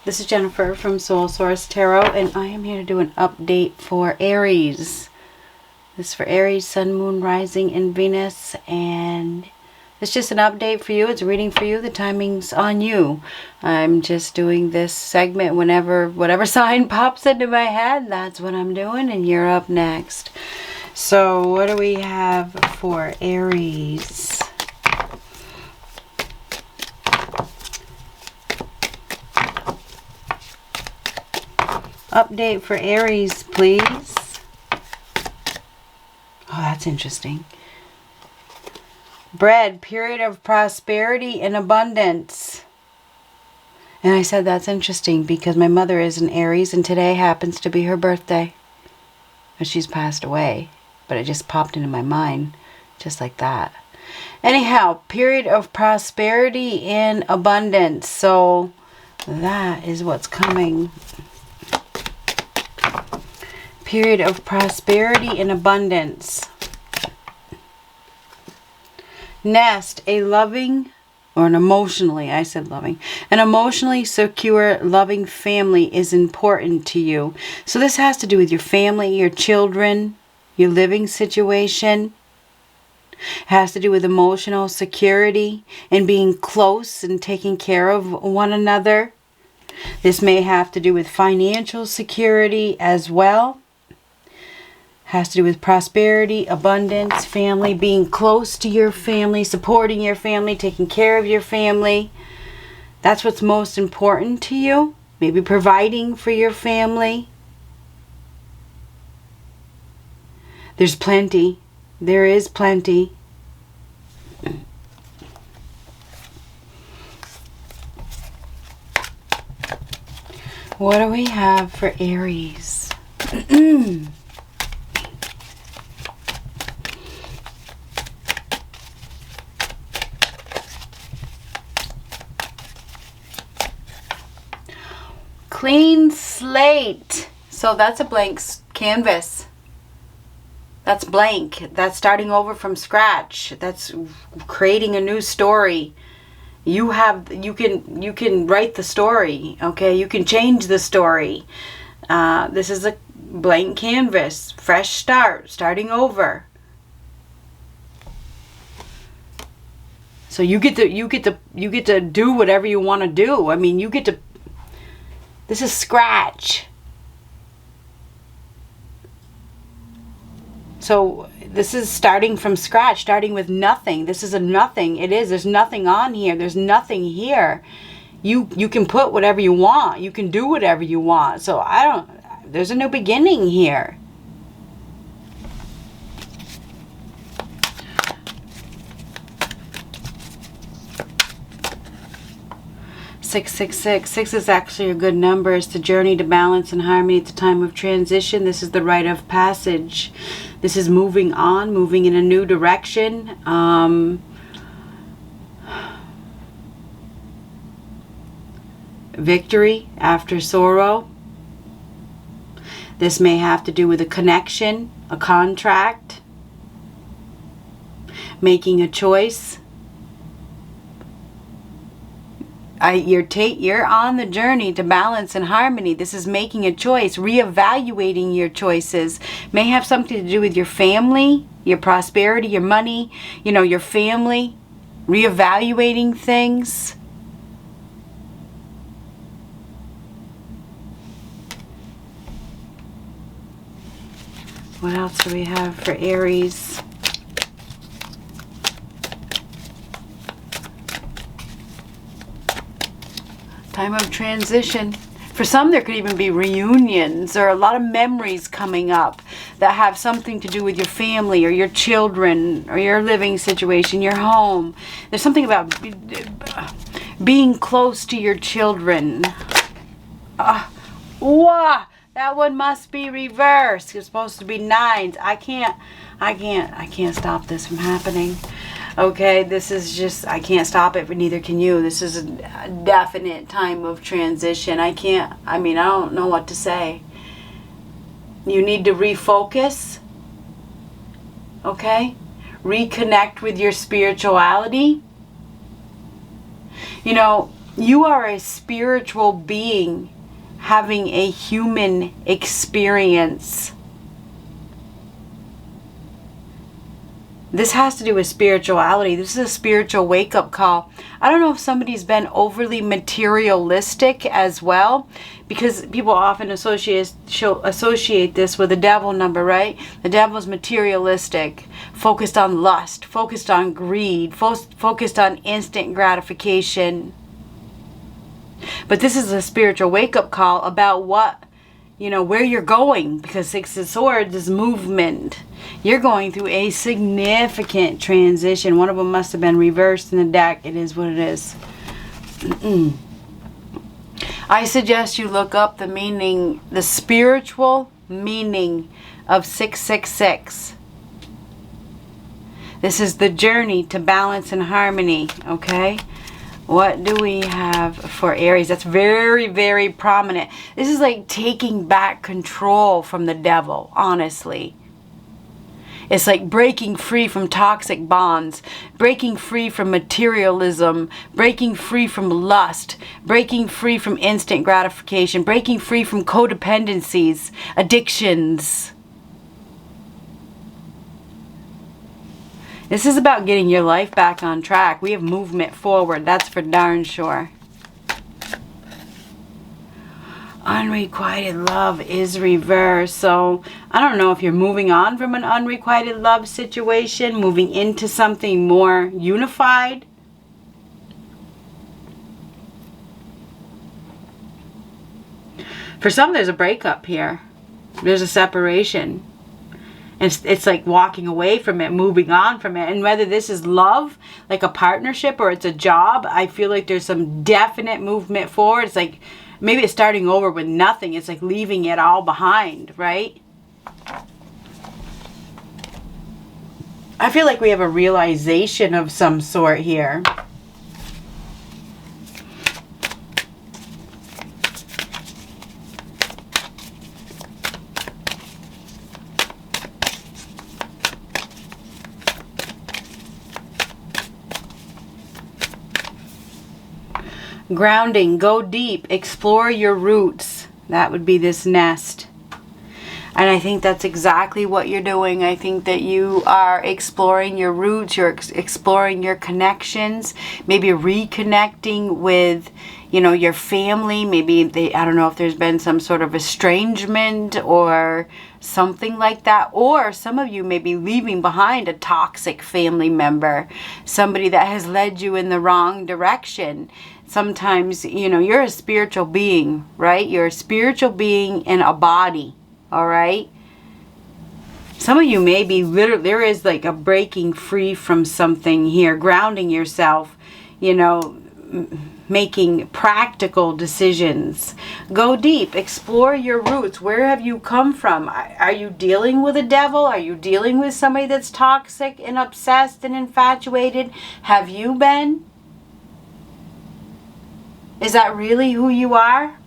This is Jennifer from Soul Source Tarot, and I am here to do an update for Aries. This is for Aries, Sun, Moon, Rising, and Venus, and it's just an update for you. It's a reading for you. The timing's on you. I'm just doing this segment whenever, whatever sign pops into my head, that's what I'm doing, and you're up next. So, what do we have for Aries? Update for Aries, please. Oh, that's interesting. Bread, period of prosperity and abundance. And I said that's interesting because my mother is an Aries and today happens to be her birthday. She's passed away, but it just popped into my mind just like that. Anyhow, period of prosperity and abundance. So that is what's coming. Period of prosperity and abundance. Nest, a loving, or an emotionally, I said loving, an emotionally secure, loving family is important to you. So this has to do with your family, your children, your living situation. It has to do with emotional security and being close and taking care of one another. This may have to do with financial security as well. Has to do with prosperity, abundance, family, being close to your family, supporting your family, taking care of your family. That's what's most important to you. Maybe providing for your family. There's plenty. There is plenty. What do we have for Aries? Clean slate. So that's a blank canvas. That's blank. That's starting over from scratch. That's creating a new story. You can write the story. Okay, you can change the story. This is a blank canvas. Fresh start. Starting over. So you get to do whatever you want to do. I mean, you get to. This is scratch. So this is starting from scratch, starting with nothing. This is a nothing. It is. There's nothing on here. There's nothing here. You can put whatever you want. You can do whatever you want. So there's a new beginning here. Six is actually a good number. It's the journey to balance and harmony at the time of transition. This is the rite of passage. This is moving on, moving in a new direction. Victory after sorrow. This may have to do with a connection, a contract, making a choice. You're on the journey to balance and harmony. This is making a choice, reevaluating your choices. May have something to do with your family, your prosperity, your money, your family, reevaluating things. What else do we have for Aries? Time of transition. For some, there could even be reunions or a lot of memories coming up that have something to do with your family or your children or your living situation, your home. There's something about being close to your children. Wow, that one must be reversed. It's supposed to be nines. I can't stop this from happening. Okay, this is just, I can't stop it, but neither can you. This is a definite time of transition. I don't know what to say. You need to refocus. Okay? Reconnect with your spirituality. You are a spiritual being having a human experience. This has to do with spirituality. This is a spiritual wake-up call. I don't know if somebody's been overly materialistic as well, because people often associate this with the devil number, right? The devil's materialistic, focused on lust, focused on greed, focused on instant gratification. But this is a spiritual wake-up call about what, where you're going, because Six of Swords is movement. You're going through a significant transition. One of them must have been reversed in the deck. It is what it is. I suggest you look up the meaning, the spiritual meaning of 666. This is the journey to balance and harmony, okay? What do we have for Aries? That's very, very prominent. This is like taking back control from the devil, honestly. It's like breaking free from toxic bonds, breaking free from materialism, breaking free from lust, breaking free from instant gratification, breaking free from codependencies, addictions. This is about getting your life back on track. We have movement forward. That's for darn sure. Unrequited love is reversed. So I don't know if you're moving on from an unrequited love situation, moving into something more unified. For some, there's a breakup here. There's a separation. It's like walking away from it, moving on from it. And whether this is love, like a partnership, or it's a job, I feel like there's some definite movement forward. It's like maybe it's starting over with nothing. It's like leaving it all behind, right? I feel like we have a realization of some sort here. Grounding, go deep, explore your roots. That would be this nest. And I think that's exactly what you're doing. I think that you are exploring your roots, you're exploring your connections, maybe reconnecting with, your family. Maybe I don't know if there's been some sort of estrangement or something like that. Or some of you may be leaving behind a toxic family member, somebody that has led you in the wrong direction. Sometimes, you're a spiritual being, right? You're a spiritual being in a body, all right? Some of you may be there is like a breaking free from something here, grounding yourself, making practical decisions. Go deep, explore your roots. Where have you come from? Are you dealing with a devil? Are you dealing with somebody that's toxic and obsessed and infatuated? Have you been? Is that really who you are?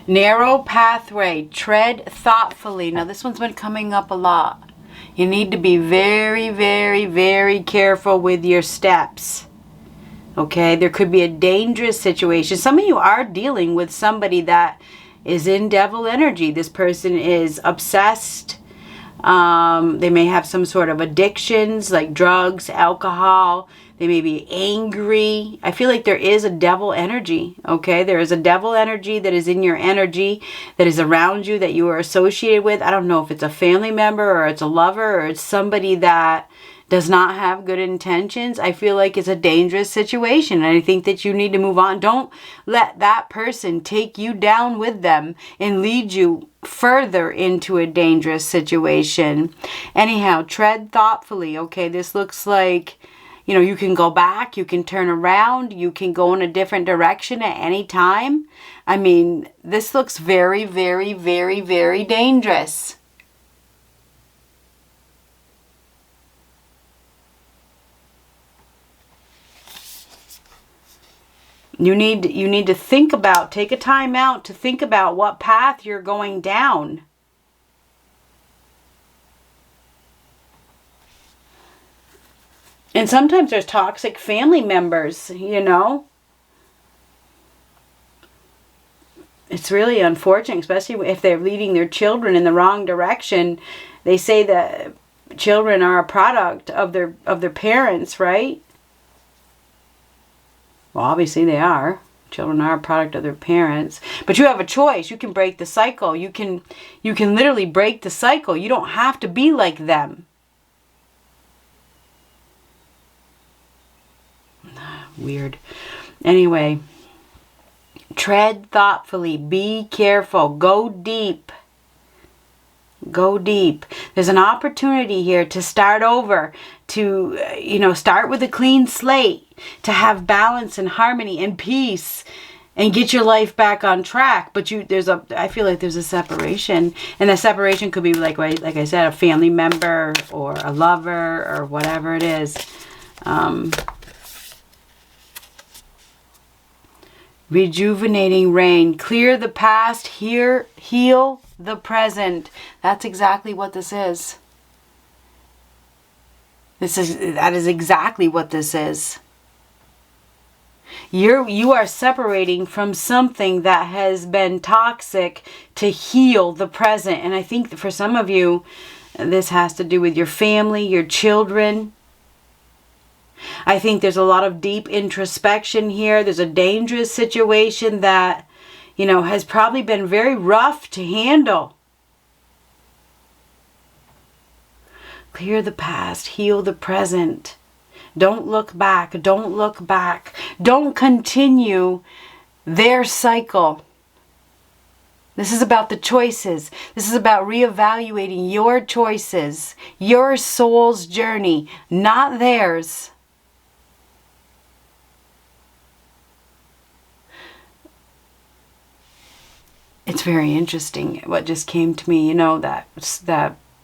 Narrow pathway, tread thoughtfully. Now this one's been coming up a lot. You need to be very, very, very careful with your steps. Okay, there could be a dangerous situation. Some of you are dealing with somebody that is in devil energy. This person is obsessed. They may have some sort of addictions like drugs, alcohol. They may be angry. I feel like there is a devil energy, okay? There is a devil energy that is in your energy, that is around you, that you are associated with. I don't know if it's a family member or it's a lover or it's somebody that does not have good intentions. I feel like it's a dangerous situation, and I think that you need to move on. Don't let that person take you down with them and lead you further into a dangerous situation. Anyhow, tread thoughtfully, okay? This looks like, you can go back, you can turn around, you can go in a different direction at any time. I mean, this looks very, very, very, very dangerous. You need to think about, take a time out to think about what path you're going down. And sometimes there's toxic family members, you know. It's really unfortunate, especially if they're leading their children in the wrong direction. They say that children are a product of their parents, right? Well, obviously they are. Children are a product of their parents. But you have a choice. You can break the cycle. You can literally break the cycle. You don't have to be like them. Weird. Anyway, tread thoughtfully. Be careful. Go deep. Go deep. There's an opportunity here to start over, to, start with a clean slate, to have balance and harmony and peace and get your life back on track. But I feel like there's a separation, and the separation could be like I said, a family member or a lover or whatever it is. Rejuvenating rain. Clear the past, heal the present. That's exactly what this is. That is exactly what this is. You are separating from something that has been toxic to heal the present. And I think that for some of you, this has to do with your family, your children. I think there's a lot of deep introspection here. There's a dangerous situation that, has probably been very rough to handle. Clear the past, heal the present. Don't look back. Don't look back. Don't continue their cycle. This is about the choices. This is about reevaluating your choices, your soul's journey, not theirs. It's very interesting what just came to me, that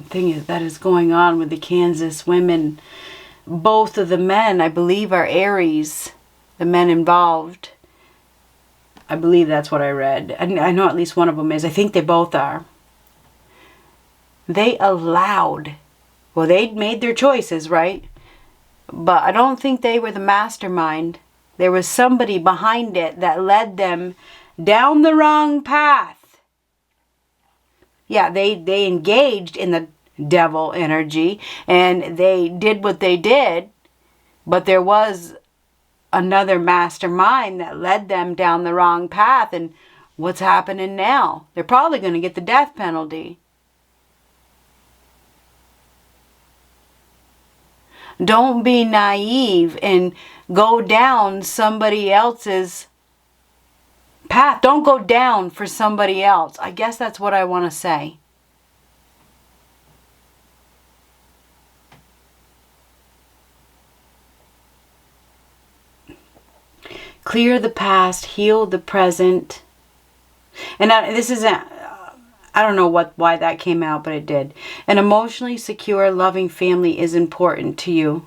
thing that is going on with the Kansas women. Both of the men, I believe, are Aries, the men involved. I believe that's what I read. I know at least one of them is. I think they both are. They made their choices, right? But I don't think they were the mastermind. There was somebody behind it that led them down the wrong path. Yeah, they engaged in the devil energy and they did what they did, but there was another mastermind that led them down the wrong path. And what's happening now? They're probably going to get the death penalty. Don't be naive and go down somebody else's path. Don't go down for somebody else. I guess that's what I want to say. Clear the past, heal the present. And this isn't, I don't know why that came out, but it did. An emotionally secure, loving family is important to you.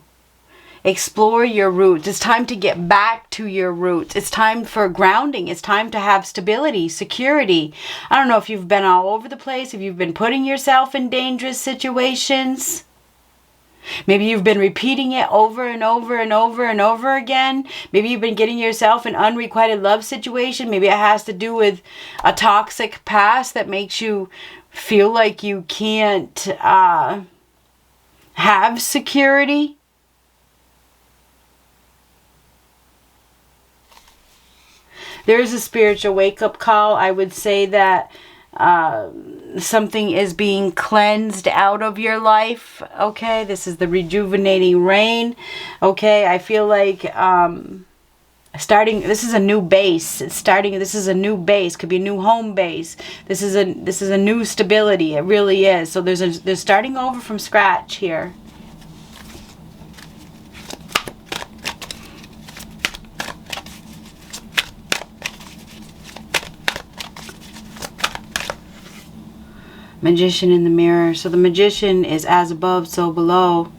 Explore your roots. It's time to get back to your roots. It's time for grounding. It's time to have stability, security. I don't know if you've been all over the place, if you've been putting yourself in dangerous situations. Maybe you've been repeating it over and over and over and over again. Maybe you've been getting yourself in unrequited love situation. Maybe it has to do with a toxic past that makes you feel like you can't have security. There is a spiritual wake-up call. I would say that something is being cleansed out of your life. Okay, this is the rejuvenating rain. Okay, I feel like this is a new base. This is a new base. Could be a new home base. This is a new stability. It really is. So there's starting over from scratch here. Magician in the mirror. So the magician is as above, so below.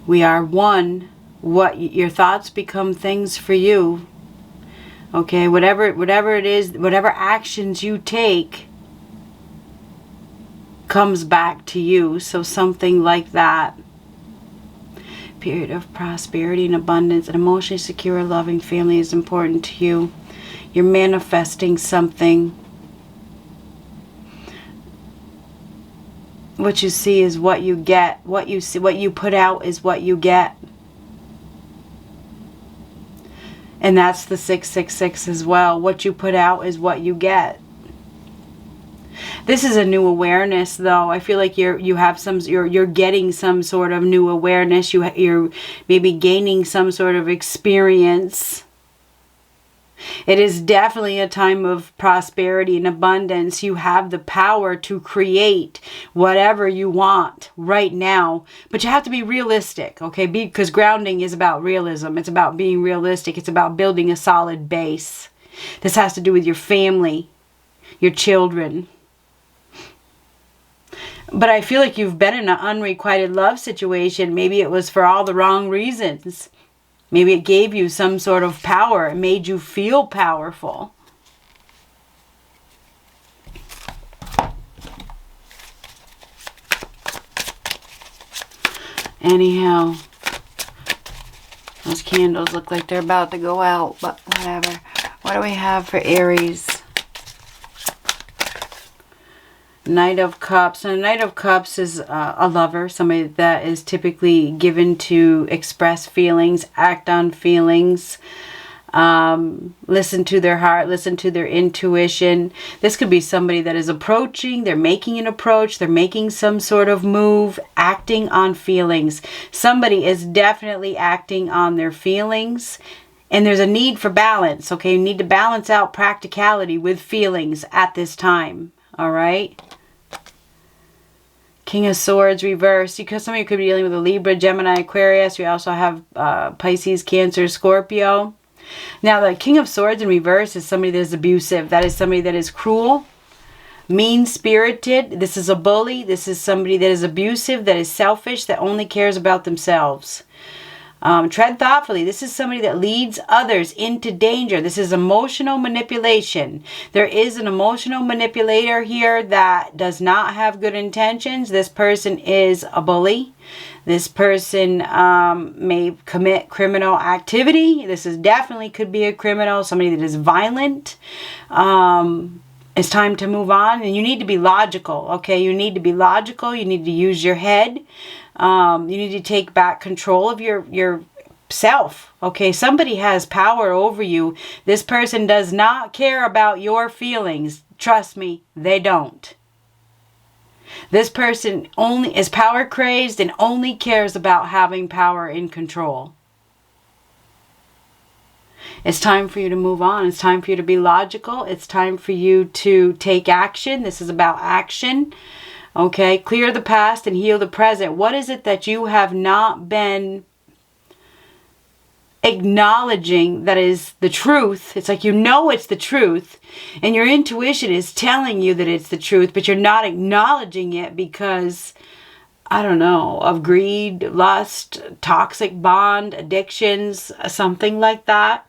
We are one. What your thoughts become things for you. Okay, whatever it is, whatever actions you take comes back to you. So something like that. period of prosperity and abundance. An emotionally secure, loving family is important to you. You're manifesting something. What you see is what you get. What you see, what you put out is what you get. And that's the 666 as well. What you put out is what you get. This is a new awareness, though. I feel like you're getting some sort of new awareness. You're maybe gaining some sort of experience. It is definitely a time of prosperity and abundance. You have the power to create whatever you want right now. But you have to be realistic, okay? Because grounding is about realism. It's about being realistic. It's about building a solid base. This has to do with your family, your children. But I feel like you've been in an unrequited love situation. Maybe it was for all the wrong reasons. Maybe it gave you some sort of power. It made you feel powerful. Anyhow, those candles look like they're about to go out, but whatever. What do we have for Aries? Knight of Cups. And a Knight of Cups is a lover, somebody that is typically given to express feelings, act on feelings, listen to their heart, listen to their intuition. This could be somebody that is approaching, they're making an approach, they're making some sort of move, acting on feelings. Somebody is definitely acting on their feelings. And there's a need for balance, okay? You need to balance out practicality with feelings at this time, all right? King of Swords reversed, because some of you could be dealing with a Libra, Gemini, Aquarius. We also have Pisces, Cancer, Scorpio. Now, the King of Swords in reverse is somebody that is abusive. That is somebody that is cruel, mean-spirited. This is a bully. This is somebody that is abusive, that is selfish, that only cares about themselves. Tread thoughtfully. This is somebody that leads others into danger. This is emotional manipulation. There is an emotional manipulator here that does not have good intentions. This person is a bully. This person may commit criminal activity. This is definitely could be a criminal, somebody that is violent. It's time to move on, and you need to be logical, okay? You need to be logical. You need to use your head. You need to take back control of your self, okay? Somebody has power over you. This person does not care about your feelings. Trust me, they don't. This person only is power crazed and only cares about having power and control. It's time for you to move on. It's time for you to be logical. It's time for you to take action. This is about action. Okay, clear the past and heal the present. What is it that you have not been acknowledging that is the truth? It's like you know it's the truth, and your intuition is telling you that it's the truth, but you're not acknowledging it because, I don't know, of greed, lust, toxic bond, addictions, something like that.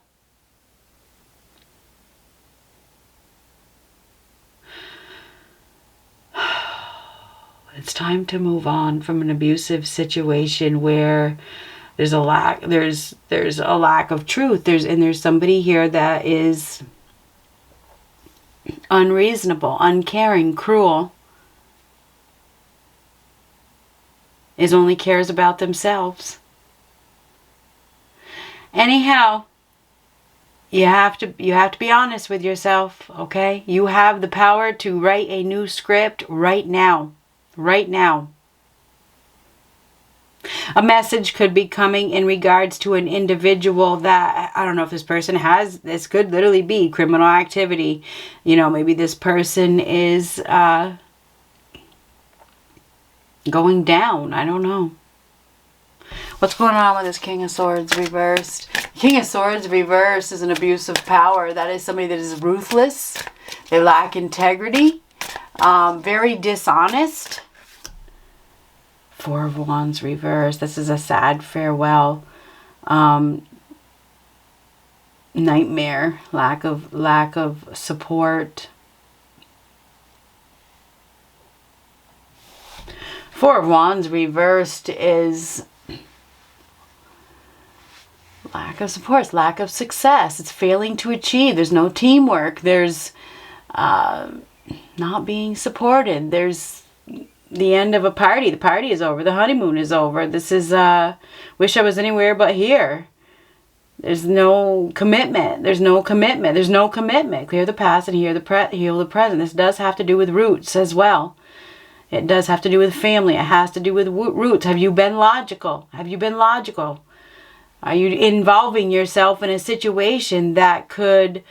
It's time to move on from an abusive situation where there's a lack of truth. There's somebody here that is unreasonable, uncaring, cruel. Is only cares about themselves. Anyhow, you have to be honest with yourself, okay? You have the power to write a new script right now. Right now. A message could be coming in regards to an individual that, I don't know if this person has, this could literally be criminal activity. You know, maybe this person is going down. I don't know. What's going on with this King of Swords reversed? King of Swords reversed is an abuse of power. That is somebody that is ruthless. They lack integrity. Very dishonest. Four of Wands reversed. This is a sad farewell. Nightmare. Lack of support. Four of Wands reversed is Lack of support, lack of success. It's failing to achieve. There's no teamwork. There's not being supported. There's the end of a party. The party is over. The honeymoon is over. This is, wish I was anywhere but here. There's no commitment. There's no commitment. There's no commitment. Clear the past and heal the present. This does have to do with roots as well. It does have to do with family. It has to do with roots. Have you been logical? Have you been logical? Are you involving yourself in a situation that could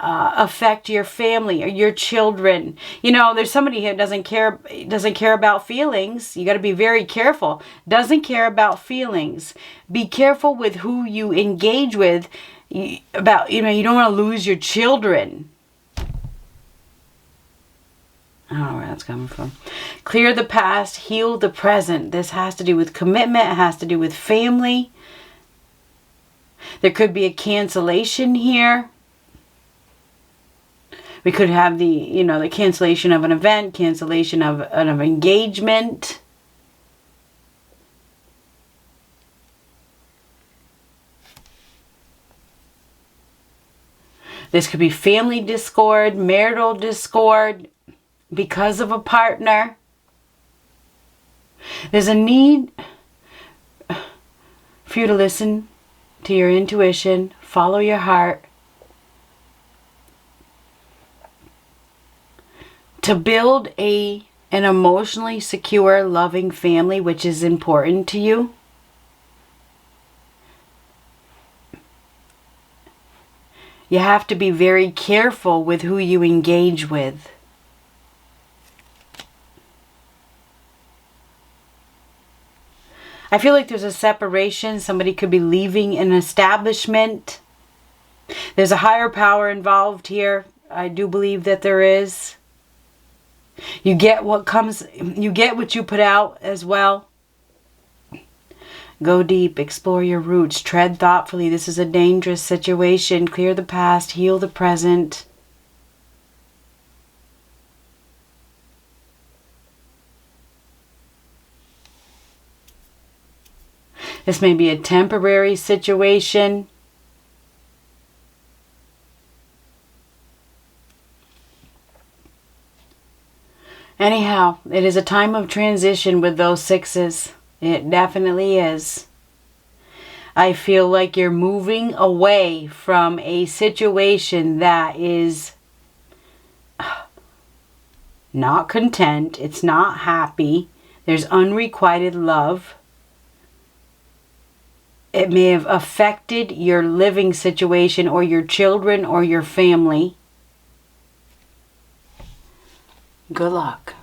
affect your family or your children? You know, there's somebody who doesn't care about feelings. You got to be very careful. Doesn't care about feelings. Be careful with who you engage with. You don't want to lose your children. I don't know where that's coming from. Clear the past, heal the present. This has to do with commitment. It has to do with family. There could be a cancellation here. We could have the cancellation of an event, cancellation of an engagement. This could be family discord, marital discord because of a partner. There's a need for you to listen to your intuition, follow your heart, to build an emotionally secure, loving family, which is important to you. You have to be very careful with who you engage with. I feel like there's a separation. Somebody could be leaving an establishment. There's a higher power involved here. I do believe that there is. You get what you put out as well. Go deep, explore your roots, tread thoughtfully. This is a dangerous situation. Clear the past, heal the present. This may be a temporary situation. Anyhow, it is a time of transition with those sixes. It definitely is. I feel like you're moving away from a situation that is not content. It's not happy. There's unrequited love. It may have affected your living situation or your children or your family. Good luck.